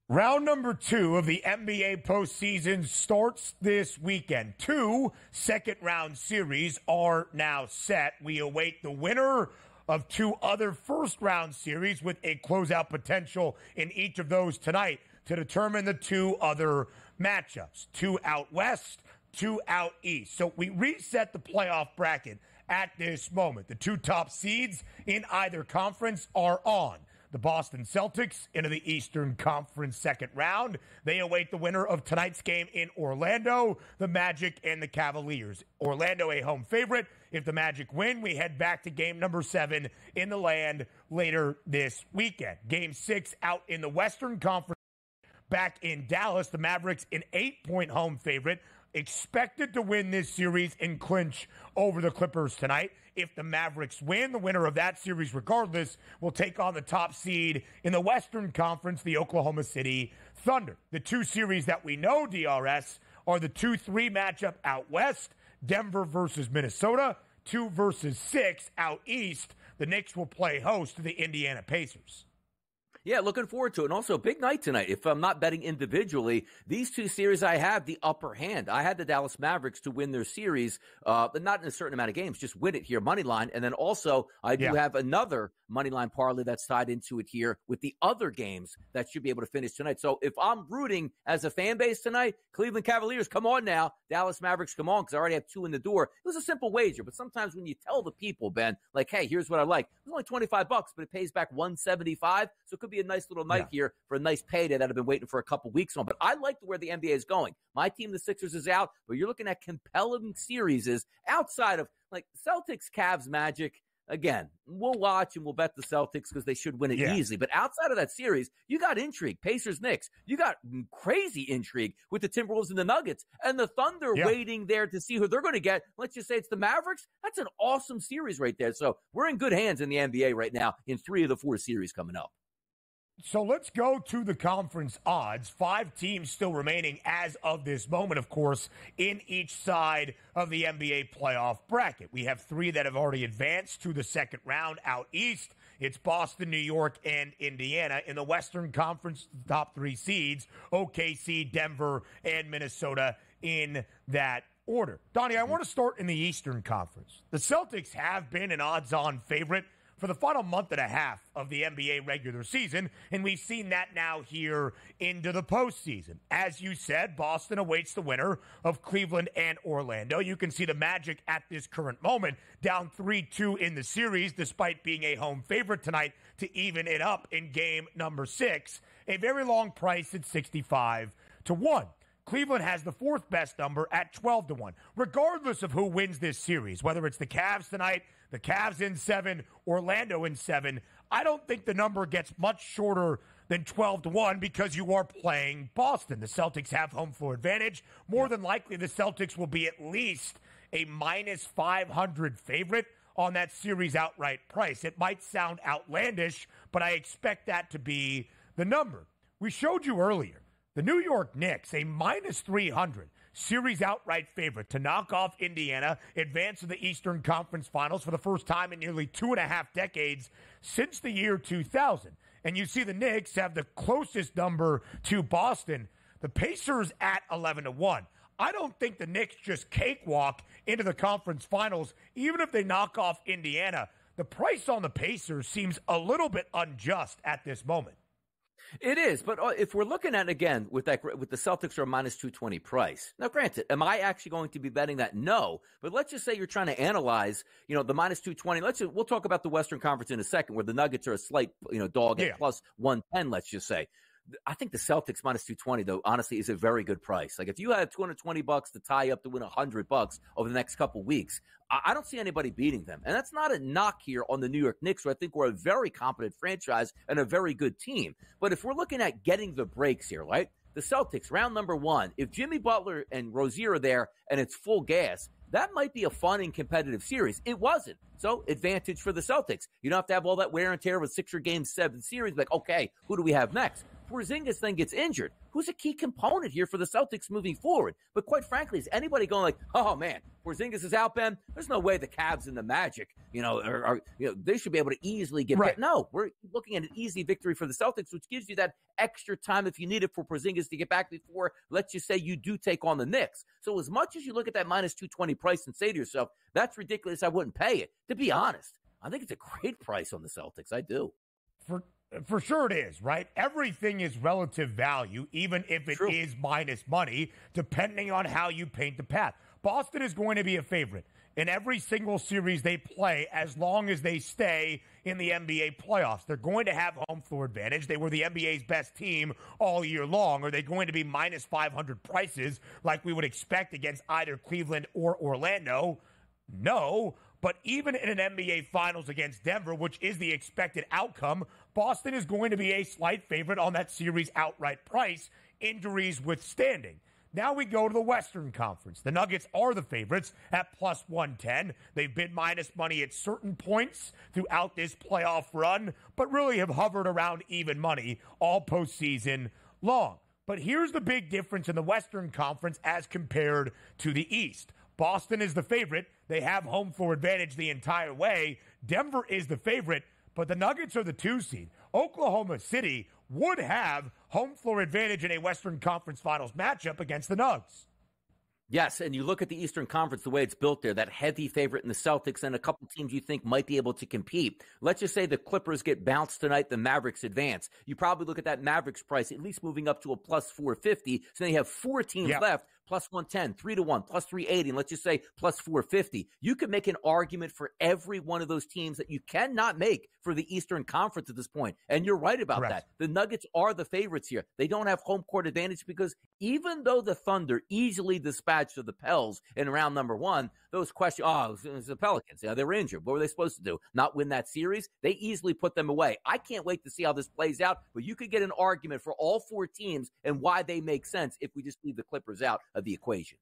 Round number 2 of the NBA postseason starts this weekend. 2 second-round series are now set. We await the winner of 2 other first-round series with a closeout potential in each of those tonight to determine the 2 other matchups. 2 out west, 2 out east. So we reset the playoff bracket at this moment. The 2 top seeds in either conference are on. The Boston Celtics into the Eastern Conference second round. They await the winner of tonight's game in Orlando, the Magic and the Cavaliers. Orlando a home favorite. If the Magic win, we head back to game number 7 in the land later this weekend. Game 6 out in the Western Conference. Back in Dallas, the Mavericks an 8-point home favorite. Expected to win this series and clinch over the Clippers tonight. If the Mavericks win, the winner of that series regardless will take on the top seed in the Western Conference, the Oklahoma City Thunder. The 2 series that we know, DRS, are the 2-3 matchup out west, Denver versus Minnesota, 2 versus 6 out east. The Knicks will play host to the Indiana Pacers. Yeah, looking forward to it. And also, big night tonight. If I'm not betting individually, these 2 series I have the upper hand. I had the Dallas Mavericks to win their series, but not in a certain amount of games. Just win it here, money line. And then also, I do have another money line parlay that's tied into it here with the other games that should be able to finish tonight. So if I'm rooting as a fan base tonight, Cleveland Cavaliers, come on now. Dallas Mavericks, come on, because I already have 2 in the door. It was a simple wager, but sometimes when you tell the people, Ben, like, hey, here's what I like. It's only $25, but it pays back $175, so it could be a nice little night here for a nice payday that I've been waiting for a couple weeks on. But I like where the NBA is going. My team, the Sixers, is out, but you're looking at compelling series outside of like Celtics, Cavs, Magic. Again, we'll watch and we'll bet the Celtics because they should win it easily. But outside of that series, you got intrigue. Pacers, Knicks. You got crazy intrigue with the Timberwolves and the Nuggets. And the Thunder waiting there to see who they're going to get. Let's just say it's the Mavericks. That's an awesome series right there. So we're in good hands in the NBA right now in 3 of the 4 series coming up. So let's go to the conference odds. 5 teams still remaining as of this moment, of course, in each side of the NBA playoff bracket. We have 3 that have already advanced to the second round out east. It's Boston, New York, and Indiana. In the Western Conference, the top 3 seeds, OKC, Denver, and Minnesota in that order. Donnie, I want to start in the Eastern Conference. The Celtics have been an odds-on favorite for the final month and a half of the NBA regular season, and we've seen that now here into the postseason. As you said, Boston awaits the winner of Cleveland and Orlando. You can see the Magic at this current moment down 3-2 in the series, despite being a home favorite tonight to even it up in game number 6. A very long price at 65-1. Cleveland has the 4th best number at 12-1. Regardless of who wins this series, whether it's the Cavs tonight, the Cavs in 7, Orlando in 7, I don't think the number gets much shorter than 12-1 because you are playing Boston. The Celtics have home floor advantage. More than likely, the Celtics will be at least a minus 500 favorite on that series outright price. It might sound outlandish, but I expect that to be the number. We showed you earlier. The New York Knicks, a minus 300 series outright favorite to knock off Indiana, advance to the Eastern Conference Finals for the first time in nearly 2.5 decades since the year 2000. And you see the Knicks have the closest number to Boston, the Pacers at 11-1. I don't think the Knicks just cakewalk into the conference finals, even if they knock off Indiana. The price on the Pacers seems a little bit unjust at this moment. It is, but if we're looking at, again, with the Celtics are a minus 220 price. Now, granted, am I actually going to be betting that? No. But let's just say you're trying to analyze, the minus 220. We'll talk about the Western Conference in a second, where the Nuggets are a slight, dog at plus 110, let's just say. I think the Celtics minus 220, though, honestly, is a very good price. Like, if you had $220 to tie up to win $100 over the next couple weeks, I don't see anybody beating them. And that's not a knock here on the New York Knicks, who I think we're a very competent franchise and a very good team. But if we're looking at getting the breaks here, right? The Celtics, round number 1, if Jimmy Butler and Rozier are there and it's full gas, that might be a fun and competitive series. It wasn't. So, advantage for the Celtics. You don't have to have all that wear and tear of a 6 or game 7 series. Like, okay, who do we have next? Porzingis then gets injured, who's a key component here for the Celtics moving forward. But quite frankly, is anybody going like, oh man, Porzingis is out, Ben? There's no way the Cavs and the Magic, they should be able to easily get back. No, we're looking at an easy victory for the Celtics, which gives you that extra time if you need it for Porzingis to get back before, let's just say, you do take on the Knicks. So as much as you look at that minus 220 price and say to yourself, that's ridiculous, I wouldn't pay it. To be honest, I think it's a great price on the Celtics. I do. For sure it is, right? Everything is relative value, even if it is minus money, depending on how you paint the path. Boston is going to be a favorite in every single series they play as long as they stay in the NBA playoffs. They're going to have home floor advantage. They were the NBA's best team all year long. Are they going to be minus 500 prices like we would expect against either Cleveland or Orlando? No. But even in an NBA Finals against Denver, which is the expected outcome, Boston is going to be a slight favorite on that series outright price, injuries withstanding. Now we go to the Western Conference. The Nuggets are the favorites at plus 110. They've been minus money at certain points throughout this playoff run, but really have hovered around even money all postseason long. But here's the big difference in the Western Conference as compared to the East. Boston is the favorite. They have home floor advantage the entire way. Denver is the favorite, but the Nuggets are the 2 seed. Oklahoma City would have home floor advantage in a Western Conference Finals matchup against the Nugs. Yes, and you look at the Eastern Conference, the way it's built there, that heavy favorite in the Celtics and a couple teams you think might be able to compete. Let's just say the Clippers get bounced tonight, the Mavericks advance. You probably look at that Mavericks price, at least moving up to a plus 450. So then you have 4 teams left, plus 110, 3-1, plus 380, and let's just say plus 450. You could make an argument for every one of those teams that you cannot make for the Eastern Conference at this point. And you're right about that. The Nuggets are the favorites here. They don't have home court advantage because even though the Thunder easily dispatched of the Pels in round number 1, those questions, it was the Pelicans. They were injured. What were they supposed to do? Not win that series? They easily put them away. I can't wait to see how this plays out, but you could get an argument for all 4 teams and why they make sense if we just leave the Clippers out of the equation.